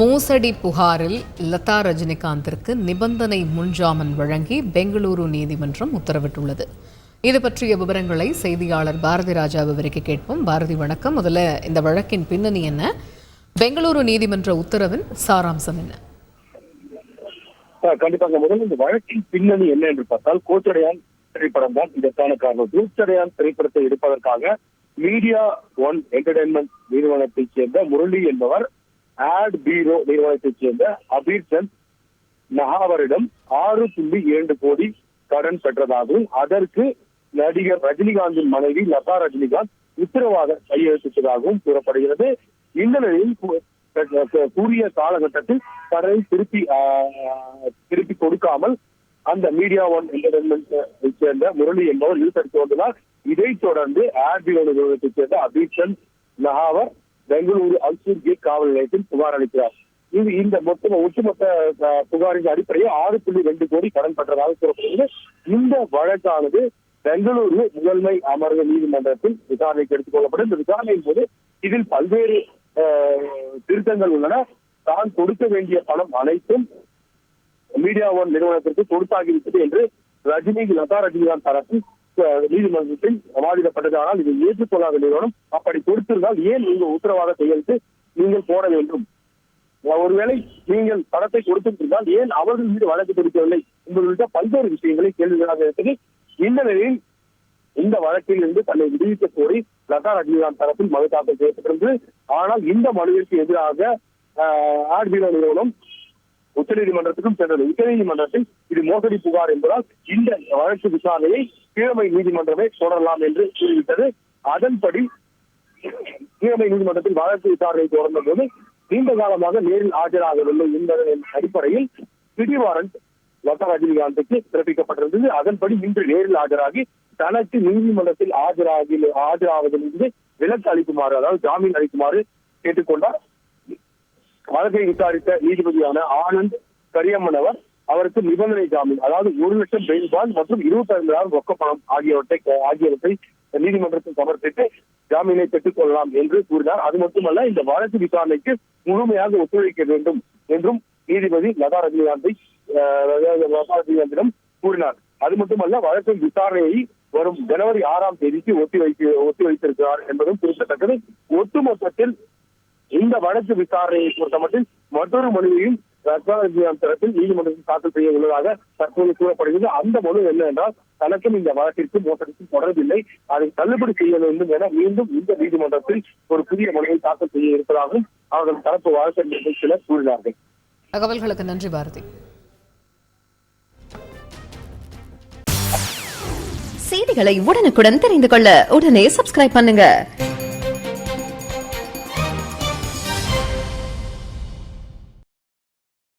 மோசடி புகாரில் லதா ரஜினிகாந்திற்கு நிபந்தனை முன்ஜாமீன் வழங்கி பெங்களூரு நீதிமன்றம் உத்தரவிட்டுள்ளது. இது பற்றிய விவரங்களை செய்தியாளர் பாரதி ராஜா விவரிக்க கேட்போம். பாரதி வணக்கம். முதல்ல இந்த வழக்கின் பின்னணி என்ன, பெங்களூரு நீதிமன்ற உத்தரவின் சாராம்சம் என்ன? கண்டிப்பாக முதல்ல இந்த வழக்கின் பின்னணி என்ன என்று பார்த்தால், கோச்சடையான் திரைப்படம் தான் இதற்கான காரணம். கோச்சடையான் திரைப்படத்தை எடுப்பதற்காக மீடியா ஒன் என்டர்டைன்மெண்ட் நிறுவனத்தைச் சேர்ந்த முரளி என்பவர் ஆட் பீரோ நிறுவனத்தைச் சேர்ந்த அபீர் சந்த் நஹாவரிடம் 6.2 கோடி கடன் பெற்றதாகவும் அதற்கு நடிகர் ரஜினிகாந்தின் மனைவி லதா ரஜினிகாந்த் உத்தரவாக கையெழுத்திட்டதாகவும் கூறப்படுகிறது. இந்த நிலையில் கூறிய காலகட்டத்தில் கடனை திருப்பி கொடுக்காமல் அந்த மீடியா ஒன் என்டர்டைன்மெண்ட் சேர்ந்த முரளி என்பவர் இழுத்தடித்து வந்ததால் இதைத் தொடர்ந்து ஆட் பீரோ நிறுவனத்தைச் சேர்ந்த அபீர் சந்த் நஹாவர் பெங்களூரு அல்சூர் கேட் காவல் நிலையத்தில் புகார் அளிக்கிறார். இந்த ஒட்டுமொத்த புகாரின் அடிப்படையில் 6.2 கோடி கடன் பெற்றதாக கூறப்படுகிறது. இந்த வழக்கானது பெங்களூரு முதன்மை அமர்வு நீதிமன்றத்தில் விசாரணைக்கு எடுத்துக் கொள்ளப்படும். இந்த விசாரணையின் போது இதில் பல்வேறு திருத்தங்கள் உள்ளன. தான் கொடுக்க வேண்டிய பணம் அனைத்தும் மீடியா ஒன் நிறுவனத்திற்கு கொடுத்தாகிவிட்டது என்று லதா ரஜினிகாந்த் தரப்பில் நீதிமன்றத்தில் வாதிடப்பட்டது. ஆனால் இதை ஏற்றுக்கொள்ளாத நிறுவனம் அப்படி கொடுத்திருந்தால் ஏன் நீங்கள் உத்தரவாத கையெழுத்து நீங்கள் போட வேண்டும்? ஒருவேளை நீங்கள் பணத்தை கொடுத்திருந்தால் ஏன் அவர்கள் மீது வழக்கு தொடுக்கவில்லை உள்ளிட்ட பல்வேறு விஷயங்களை கேள்விகளாக இருக்கிறது. இந்த நிலையில் இந்த வழக்கில் இருந்து தன்னை விடுவிக்க கோரி லதா ரஜினிகாந்த் தரப்பில் மனு தாக்கல் செய்யப்பட்டிருந்தது. ஆனால் இந்த மனுவிற்கு எதிராக ஆட் பீரோ நிறுவனம் உச்சநீதிமன்றத்துக்கும் சென்றது. உச்சநீதிமன்றத்தில் இது மோசடி புகார் என்பதால் இந்த வழக்கு விசாரணையை கீழமை நீதிமன்றமே தொடரலாம் என்று கூறிவிட்டது. அதன்படி கீழமை நீதிமன்றத்தில் வழக்கு விசாரணை தொடர்ந்த போது நீண்ட காலமாக நேரில் ஆஜராகவில்லை என்பதன் அடிப்படையில் பிடி வாரண்ட் லதா ரஜினிகாந்துக்கு பிறப்பிக்கப்பட்டிருந்தது. அதன்படி இன்று நேரில் ஆஜராகி தனக்கு நீதிமன்றத்தில் ஆஜராவதிலிருந்து விலக்கு அளிக்குமாறு, அதாவது ஜாமீன் அளிக்குமாறு கேட்டுக்கொண்டார். வழக்கை விசாரித்த நீதிபதியான ஆனந்த் கரியம்மன் அவருக்கு நிபந்தனை ஜாமீன், அதாவது 1 லட்சம் பெயில் பாண்ட் மற்றும் 25,000 ரொக்க பணம் ஆகியவற்றை நீதிமன்றத்தில் சமர்ப்பித்து ஜாமீனை பெற்றுக் கொள்ளலாம் என்று கூறினார். அது மட்டுமல்ல, இந்த வழக்கு விசாரணைக்கு முழுமையாக ஒத்துழைக்க வேண்டும் என்றும் நீதிபதி லதா ரஜினிகாந்திடம் கூறினார். அது மட்டுமல்ல, வழக்கின் விசாரணையை வரும் ஜனவரி 6ஆம் தேதிக்கு ஒத்தி வைத்திருக்கிறார் என்பதும் குறிப்பிடத்தக்கது. ஒட்டுமொத்தத்தில் இந்த வழக்கு விசாரணையை பொறுத்தமட்டில் மற்றொரு மனுவையும் லதா ரஜினிகாந்த் தரப்பில் நீதிமன்றத்தில் தாக்கல் செய்ய உள்ளதாக தற்போது கூறப்படுகிறது. அந்த மனு என்ன என்றால், தனக்கும் இந்த வழக்கிற்கு மோசடிக்கும் தொடர்பில்லை, அதை தள்ளுபடி செய்ய வேண்டும் என மீண்டும் இந்த நீதிமன்றத்தில் ஒரு புதிய மனுவை தாக்கல் செய்ய இருப்பதாகவும் அவர்கள் தரப்பு வழக்கறிஞர்கள் சிலர் கூறினார்கள். தகவல்களுக்கு நன்றி பாரதி. செய்திகளை உடனுக்குடன் தெரிந்து கொள்ள உடனே சப்ஸ்கிரைப் பண்ணுங்க.